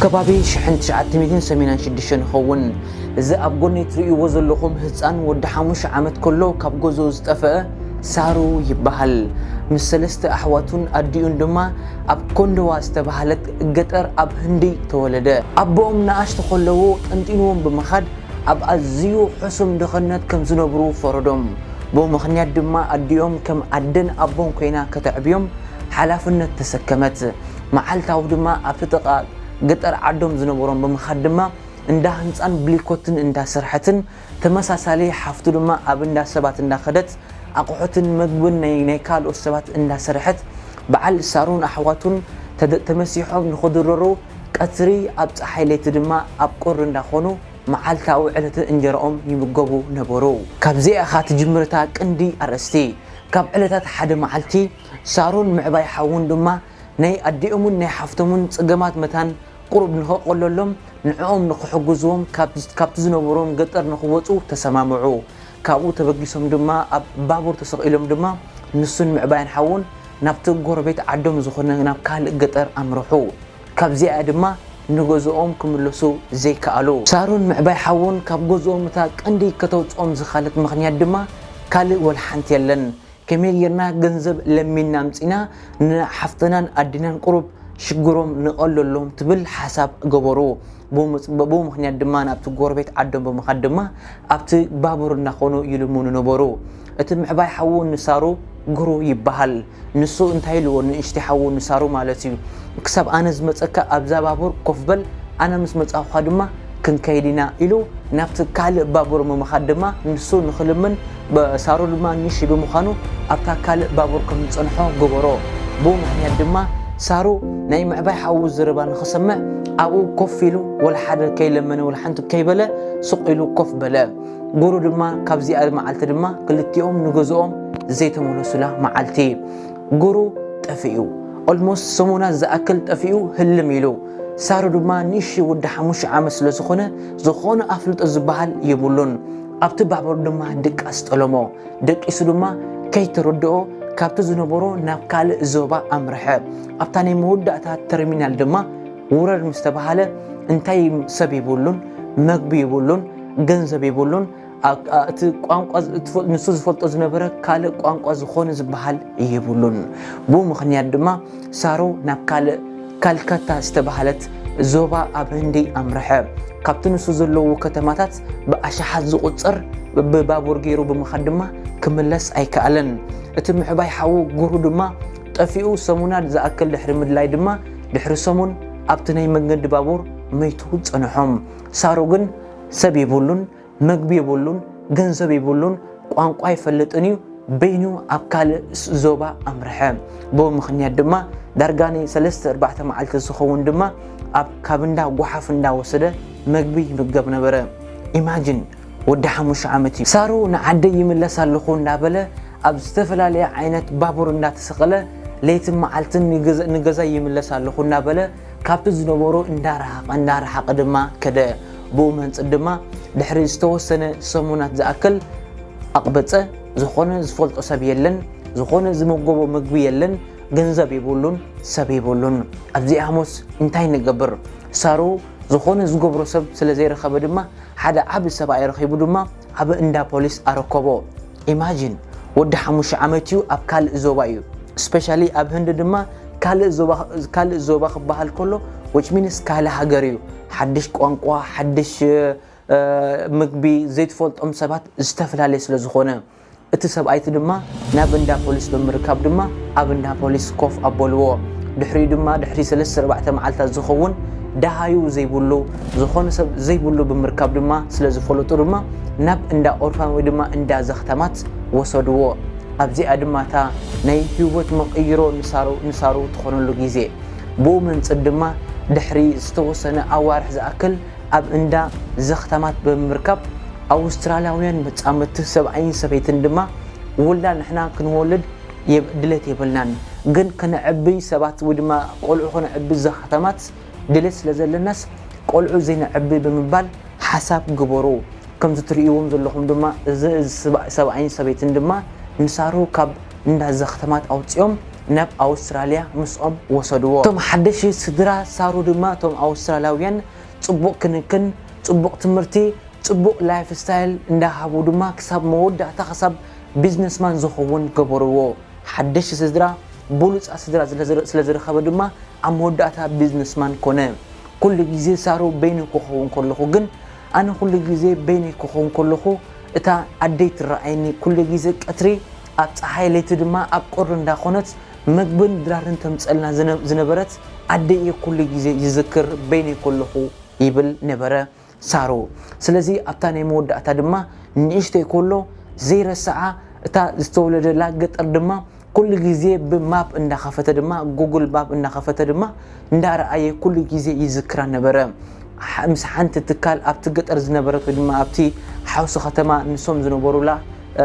ከባቢ 1986 ኸውን እዚ ኣብ ጎኒ ትርእይዎ ዘለኹም ህፃን ወዲ 5 ዓመት ከሎ ካብ ገዝኡ ዝጠፍአ ሳሩ ይበሃል ምስ ሰለስተ ኣሕዋቱን ኣዲኡን ድማ ኣብ ኮንዶዋ ዝተባሃለት ገጠር ኣብ ህንዲ ተወለደ ኣቦኦም ንኣሽቱ ከለዎ ጠንጢንዎም ብምኻድ ኣብ ኣዝዩ ሕሱም ድኽነት ከም ዝነብሩ ፈረዶም ብምኽንያት ድማ ኣዲኦም ከም ኣደን ኣቦን ኮይና ከተዕብዮም ሓላፍነት ተሰከመት መዓልታዊ ድማ ኣብ ጥቓ ገጠር ዓዶም ዝነበሮም ብምኻድ ድማ እንዳ ህንፃን ብሊኮትን እንዳ ስርሐትን ተመሳሳሊ ሓፍቱ ድማ ኣብ እንዳ ሰባት እንዳኸደት ኣቑሑትን ምግብን ናይ ካልኦት ሰባት እንዳ ስርሐት በዓል ሳሩን ኣሕዋቱን ተመሲሖም ንኽድረሩ ቀትሪ ኣብ ፀሓይ ለይቲ ድማ ኣብ ቁር እንዳኾኑ መዓልታዊ ዕለተ እንጀራኦም ይምገቡ ነበሩ ካብዚኣ ኻ ትጅምርታ ቅንዲ ኣርእስቲ ካብ ዕለታት ሓደ መዓልቲ ሳሩን ምዕባይ ሓውን ድማ ናይ ኣዲኦምን ናይ ሓፍቶምን ፀገማት መታን ቁሩብ ንኸቆለሎም ንዕኦም ንኽሕግዝዎም ካብቲ ዝነበሮም ገጠር ንኽወፁ ተሰማምዑ ካብኡ ተበጊሶም ድማ ኣብ ባቡር ተሰቂሎም ድማ ንሱን ምዕባይን ሓውን ናብቲ ጎረቤት ዓዶም ዝኾነ ናብ ካልእ ገጠር ኣምርሑ ካብዚኣ ድማ ንገዝኦም ክምለሱ ዘይከኣሉ ሳሩን ምዕባይ ሓውን ካብ ገዝኦም እታ ቀንዲ ከተውፅኦም ዝኻለት ምኽንያት ድማ ካልእ ወልሓንቲ የለን ከመይ ጌርና ገንዘብ ለሚና ምፂና ንሓፍተናን ኣዲናን ቁሩብ ሽግሮም ንቐለሎም ትብል ሓሳብ ገበሩ ብምኽንያት ድማ ናብቲ ጎረቤት ዓዶም ብምኻድ ድማ ኣብቲ ባቡር እናኾኑ ይልሙኑ ነበሩ እቲ ምዕባይ ሓው ንሳሩ ጉሩ ይበሃል ንሱ እንታይ ኢልዎ ንእሽቲ ሓው ንሳሩ ማለት እዩ ክሳብ ኣነ ዝመፀካ ኣብዛ ባቡር ኮፍ በል ኣነ ምስ መፃኹኻ ድማ ክንከይዲና ኢሉ ናብቲ ካልእ ባቡር ምምኻድ ድማ ንሱ ንኽልምን ሳሩ ድማ ንሽ ብምዃኑ ኣብታ ካልእ ባቡር ከም ዝፀንሖ ገበሮ ብምኽንያት ድማ ሳሩ ናይ ምዕባይ ሓው ዝረባ ንኽሰምዕ ኣብኡ ኮፍ ኢሉ ወልሓደ ከይለመነ ወልሓንቲ ከይበለ ሱቕ ኢሉ ኮፍ በለ ጉሩ ድማ ካብዚኣ መዓልቲ ድማ ክልቲኦም ንገዝኦም ዘይተመለሱላ መዓልቲ ጉሩ ጠፊኡ ኦልሞስት ሰሙናት ዝኣክል ጠፊኡ ህልም ኢሉ ሳሩ ድማ ንእሺ ወዲ 5 ዓመት ስለ ዝኾነ ኣፍልጦ ዝበሃል የብሉን ኣብቲ ባቡር ድማ ድቃስ ጠለሞ ደቂሱ ድማ ከይተረድኦ ካብቲ ዝነበሮ ናብ ካልእ ዞባ ኣምርሐ ኣብታ ናይ መወዳእታ ተርሚናል ድማ ውረድ ምስ ተባሃለ እንታይ ሰብ ይብሉን መግቢ ይብሉን ገንዘብ ይብሉን እቲ ቋንቋ ንሱ ዝፈልጦ ዝነበረ ካልእ ቋንቋ ዝኾነ ዝበሃል ይብሉን ብምኽንያት ድማ ሳሩ ናብ ካልእ ካልከታ ዝተባሃለት ዞባ ኣብ ህንዲ ኣምርሐ ካብቲ ንሱ ዘለዎ ከተማታት ብኣሽሓት ዝቁፅር ብባቡር ገይሩ ብምኻድ ድማ ክምለስ ኣይከኣለን እቲ ምዕባይ ሓው ጉሩ ድማ ጠፊኡ ሰሙናት ዝኣክል ድሕሪ ምድላይ ድማ ድሕሪ ሰሙን ኣብቲ ናይ መንገዲ ባቡር መይቱ ፀንሖም ሳሩ ግን ሰብ ይብሉን መግቢ ይብሉን ገንዘብ ይብሉን ቋንቋ ይፈልጥን እዩ በይኑ ኣብ ካልእ ዞባ ኣምርሐ ብምኽንያት ድማ ዳርጋ ናይ 3-4 መዓልቲ ዝኸውን ድማ ኣብ ካብ እንዳ ጓሓፍ እንዳወሰደ መግቢ ይምገብ ነበረ ኢማጂን ወዲ 5 ዓመት እዩ ሳሩ ንዓደይ ይምለስ ኣለኹ እንዳበለ ኣብ ዝተፈላለየ ዓይነት ባቡር እንዳተሰቐለ ለይትን መዓልትን ንገዛ ይምለስ ኣለኹ እንዳበለ ካብቲ ዝነበሮ እንዳረሓቐ ድማ ከደ ብኡመንፅእ ድማ ድሕሪ ዝተወሰነ ሰሙናት ዝኣክል ኣቕበፀ ዝኾነ ዝፈልጦ ሰብ የለን ዝኾነ ዝመገቦ ምግቢ የለን ገንዘብ ይብሉን ሰብ ይብሉን ኣብዚ ዓሞስ እንታይ ንገብር ሳሩ ዝኾነ ዝገብሮ ሰብ ስለ ዘይረኸበ ድማ ሓደ ዓብ ሰብኣይ ረኺቡ ድማ ኣብ እንዳ ፖሊስ ኣረከቦ ኢማጂን ወዲ 5 ዓመት እዩ ኣብ ካልእ ዞባ እዩ ስፔሻሊ ኣብ ህንዲ ድማ ካልእ ዞባ ክበሃል ከሎ which means ካልእ ሃገር እዩ ሓድሽ ቋንቋ ሓድሽ ምግቢ ዘይትፈልጦም ሰባት ዝተፈላለዩ ስለ ዝኾነ እቲ ሰብኣይቲ ድማ ናብ እንዳ ፖሊስ ብምርካብ ድማ ኣብ እንዳ ፖሊስ ኮፍ ኣበልዎ ድሕሪ ድማ ድሕሪ 3-4 መዓልታት ዝኸውን ዳሃዩ ዘይብሉ ዝኾነ ሰብ ዘይብሉ ብምርካብ ድማ ስለ ዝፈልጡ ድማ ናብ እንዳ ኦርፋን ወይ ድማ እንዳ ዘኽተማት ወሰድዎ ኣብዚኣ ድማ እታ ናይ ህይወት መቐይሮ ንሳሩ ትኾነሉ ግዜ ብኡመንፅእ ድማ ድሕሪ ዝተወሰነ ኣዋርሕ ዝኣክል ኣብ እንዳ ዘኽተማት ብምርካብ ኣውስትራልያውያን መፃመቲ ሰብኣይን ሰበይትን ድማ ውላ ንሕና ክንወልድ ድሌት የብልናን ግን ከነዕቢ ሰባት ወይ ድማ ቆልዑ ከነዕቢ ዘኽተማት ድሌት ስለ ዘለናስ ቆልዑ ዘይነዕቢ ብምባል ሓሳብ ግበሩ ከምዚ ትርእይዎም ዘለኹም ድማ እዚ ሰብኣይን ሰበይትን ድማ ንሳሩ ካብ እንዳ ዘኽተማት ኣውፅኦም ناب أستراليا مسؤم وصدوا توم حدش صدرا صاروا دما توم أستراليان صبوق كنكن صبوق تمرتي صبوق لايف ستايل ندهبوا دما كسب مودة تخسب بيزنس مان زخون كبروا حدش صدرا بولس صدرا سلزر خبر دما عمودة بيزنس مان كونه كل جزء صاروا بينك وخون كله جن أنا كل جزء بينك وخون كله إتا عديت رأيني كل جزء كتري أتحاي لتدما أبقرن داخونت مقبن درارن تمسألنا زنبرت عدي كل جزء يذكر بيني كله يبل نبرة سارو سلزي أبتاني مود أتدما نيشتي كله زير الساعة تا استولد لاقت أردما كل جزء بماب إن خفت دما جوجل باب إن خفت دما ندار أي كل جزء يذكر نبرة مسحنت تكال أبتقت أرز نبرة دما أبتي حوس ختما نسوم زنبرولا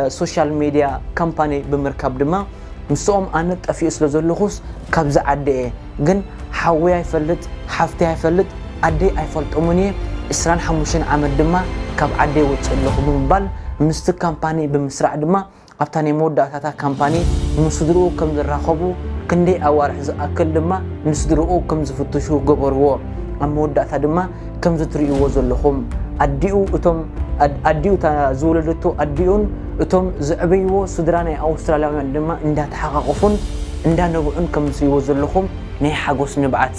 سوشيال ميديا كامباني بمركب دما مسوم أنا تأفي أسلو زلخوس كابز عدي جن حوي يفلت حفتي يفلت عدي يفلت أمني إسران حموشين عمل دما كاب عدي وتصلخو بمبال مست كامباني بمسرع دما أبتاني مودة تاتا كامباني نسدرو كم زراخبو كندي أوارح أكل دما نسدرو كم زفتشو قبرو مودة تا دما كم زتريو زلخوم أديو أتم أديو تا زولدتو أديون أتم زعبيو سدراني أستراليا عندما إندا تحققون إندا نبؤن كم سيوزن لهم نيحقوس نبعت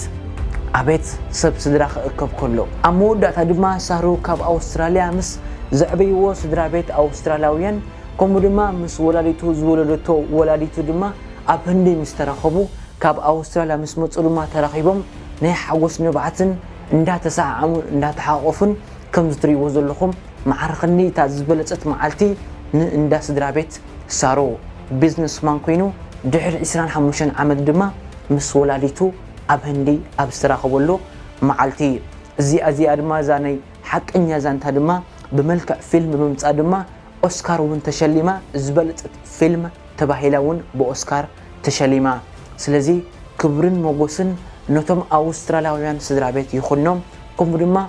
أبيت سب سدرا كب كله أمودة تدما سارو كاب أستراليا مس زعبيو سدرا بيت أسترالياويان كم دما مس ولاديتو زولدتو ولاديتو دما أبهندي مسترخبو كاب أستراليا مس متصلما ترخيبهم نيحقوس نبعتن إندا تساعمون إندا تحققون كم زتريوزن لهم معرخني تازبلت معلتي نندا سدرا بيت سارو بيزنس مان كوينو دحر إسران حموشن عمد دما مس ولاديتو أب هندي أب استراخبولو معلتي زي أدما زاني حق إنيا زانتا دما بملكة فيلم بمتصا دما أوسكار ون تشليما زبلت فيلم تباهيلاون بأوسكار تشليما سلزي كبرن موغوسن نوتم أسترالياويان سدرا بيت يخونهم كم دما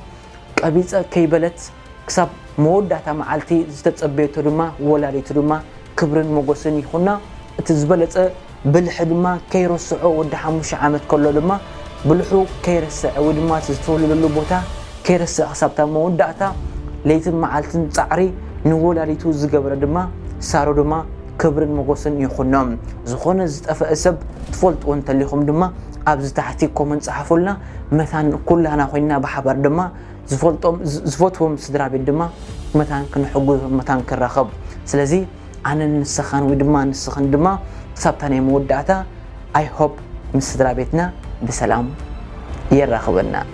قبيصة كيبلت كسب مودة معلتي زتتصبيتو دما ولاديتو دما كبرن موغوسن يخونا تزبلت بالحدما كيرسعو ود 5 عامت كله دما بلحو كيرسع ودما تستوللو بوتا كيرسع حسابتا موداتا ليت معلتن صعري نولاديتو زغبر دما سارو دما كبرن موغوسن يخونم زخونه زطفا اسب تفولت وانت ليكم دما ابز تحتي كومنت صحفولنا مثلا كلنا خوينا بحبر دما زفوتهم سدرا بيت دما مثلا كنحجز مثلا كنرخب سلازي أنا نسخن ودما نسخن دما سبتاني مودعتا I hope مسدرا بيتنا بسلام يرخبنا